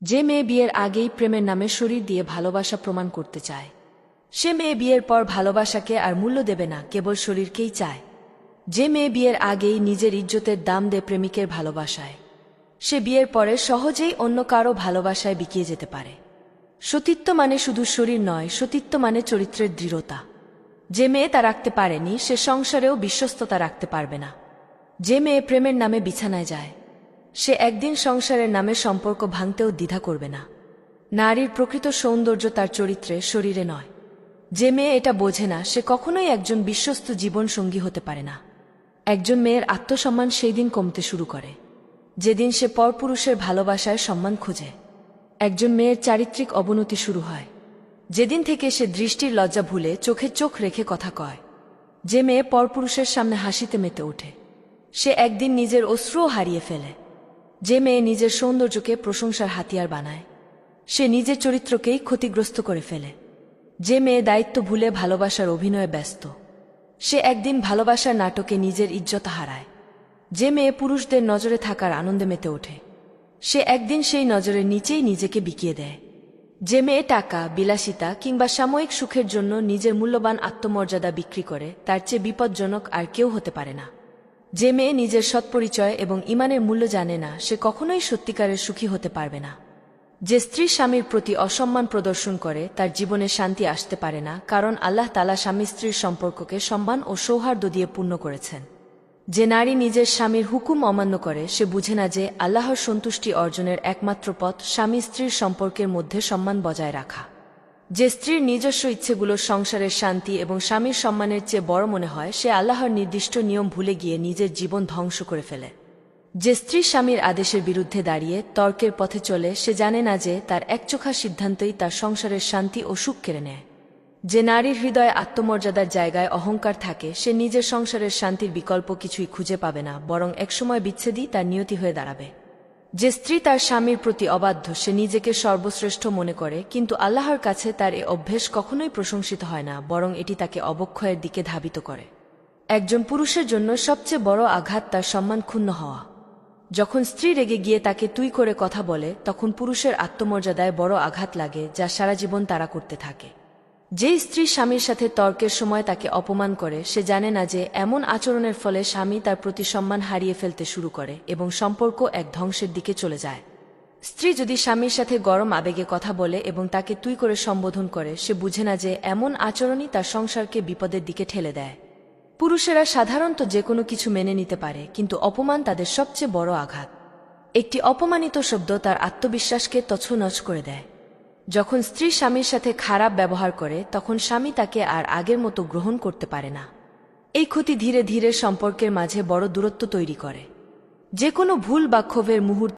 যে মেয়ে বিয়ের আগেই প্রেমের নামে শরীর দিয়ে ভালোবাসা প্রমাণ করতে চায়, সে মেয়ে বিয়ের পর ভালোবাসাকে আর মূল্য দেবে না, কেবল শরীরকেই চায়। যে মেয়ে বিয়ের আগেই নিজের ইজ্জতের দাম দেয় প্রেমিকের ভালোবাসায়, সে বিয়ের পরে সহজেই অন্য কারো ভালোবাসায় বিকিয়ে যেতে পারে। সতীত্ব মানে শুধু শরীর নয়, সতীত্ব মানে চরিত্রের দৃঢ়তা। যে মেয়ে তা রাখতে পারেনি, সে সংসারেও বিশ্বস্ততা রাখতে পারবে না। যে মেয়ে প্রেমের নামে বিছানায় যায়, সে একদিন সংসারের নামে সম্পর্ক ভাঙতেও দ্বিধা করবে না। নারীর প্রকৃত সৌন্দর্য তার চরিত্রে, শরীরে নয়। যে মেয়ে এটা বোঝে না, সে কখনোই একজন বিশ্বস্ত জীবন সঙ্গী হতে পারে না। একজন মেয়ের আত্মসম্মান সেই দিন কমতে শুরু করে যেদিন সে পরপুরুষের ভালোবাসায় সম্মান খোঁজে। একজন মেয়ের চারিত্রিক অবনতি শুরু হয় যেদিন থেকে সে দৃষ্টির লজ্জা ভুলে চোখে চোখ রেখে কথা কয়। যে মেয়ে পরপুরুষের সামনে হাসিতে মেতে ওঠে, সে একদিন নিজের অশ্রুও হারিয়ে ফেলে। যে মেয়ে নিজের সৌন্দর্যকে প্রশংসার হাতিয়ার বানায়, সে নিজের চরিত্রকেই ক্ষতিগ্রস্ত করে ফেলে। যে মেয়ে দায়িত্ব ভুলে ভালোবাসার অভিনয়ে ব্যস্ত, সে একদিন ভালোবাসার নাটকে নিজের ইজ্জত হারায়। যে মেয়ে পুরুষদের নজরে থাকার আনন্দে মেতে ওঠে, সে একদিন সেই নজরের নিচেই নিজেকে বিকিয়ে দেয়। যে মেয়ে টাকা, বিলাসিতা কিংবা সাময়িক সুখের জন্য নিজের মূল্যবান আত্মমর্যাদা বিক্রি করে, তার চেয়ে বিপজ্জনক আর কেউ হতে পারে না। যে মেয়ে নিজের সৎপরিচয় এবং ঈমানের মূল্য জানে না, সে কখনোই সত্যিকারের সুখী হতে পারবে না। যে স্ত্রী স্বামীর প্রতি অসম্মান প্রদর্শন করে, তার জীবনে শান্তি আসতে পারে না, কারণ আল্লাহ তাআলা স্বামী স্ত্রীর সম্পর্ককে সম্মান ও সৌহার্দ্য দিয়ে পূর্ণ করেছেন। যে নারী নিজের স্বামীর হুকুম অমান্য করে, সে বুঝে না যে আল্লাহর সন্তুষ্টি অর্জনের একমাত্র পথ স্বামী স্ত্রীর সম্পর্কের মধ্যে সম্মান বজায় রাখা। যে স্ত্রীর নিজস্ব ইচ্ছেগুলো সংসারের শান্তি এবং স্বামীর সম্মানের চেয়ে বড় মনে হয়, সে আল্লাহর নির্দিষ্ট নিয়ম ভুলে গিয়ে নিজের জীবন ধ্বংস করে ফেলে। যে স্ত্রী স্বামীর আদেশের বিরুদ্ধে দাঁড়িয়ে তর্কের পথে চলে, সে জানে না যে তার একচোখা সিদ্ধান্তই তার সংসারের শান্তি ও সুখ কেড়ে নেয়। যে নারীর হৃদয়ে আত্মমর্যাদার জায়গায় অহংকার থাকে, সে নিজের সংসারের শান্তির বিকল্প কিছুই খুঁজে পাবে না, বরং একসময় বিচ্ছেদই তার নিয়তি হয়ে দাঁড়াবে। যে স্ত্রী তার স্বামীর প্রতি অবাধ্য, সে নিজেকে সর্বশ্রেষ্ঠ মনে করে, কিন্তু আল্লাহর কাছে তার এ অভ্যেস কখনোই প্রশংসিত হয় না, বরং এটি তাকে অবক্ষয়ের দিকে ধাবিত করে। একজন পুরুষের জন্য সবচেয়ে বড় আঘাত তার সম্মান ক্ষুণ্ণ হওয়া। যখন স্ত্রী রেগে গিয়ে তাকে তুই করে কথা বলে, তখন পুরুষের আত্মমর্যাদায় বড় আঘাত লাগে, যা সারা জীবন তাড়া করতে থাকে। যে স্ত্রী স্বামীর সাথে তর্কের সময় তাকে অপমান করে, সে জানে না যে এমন আচরণের ফলে স্বামী তার প্রতি সম্মান হারিয়ে ফেলতে শুরু করে এবং সম্পর্ক এক ধ্বংসের দিকে চলে যায়। স্ত্রী যদি স্বামীর সাথে গরম আবেগে কথা বলে এবং তাকে তুই করে সম্বোধন করে, সে বুঝে না যে এমন আচরণই তার সংসারকে বিপদের দিকে ঠেলে দেয়। পুরুষেরা সাধারণত যে কোনো কিছু মেনে নিতে পারে, কিন্তু অপমান তাদের সবচেয়ে বড় আঘাত। একটি অপমানিত শব্দ তার আত্মবিশ্বাসকে তছনছ করে দেয়। যখন স্ত্রী স্বামীর সাথে খারাপ ব্যবহার করে, তখন স্বামী তাকে আর আগের মতো গ্রহণ করতে পারে না। এই ক্ষতি ধীরে ধীরে সম্পর্কের মাঝে বড় দূরত্ব তৈরি করে। যে কোনো ভুল বা ক্ষোভের মুহূর্তে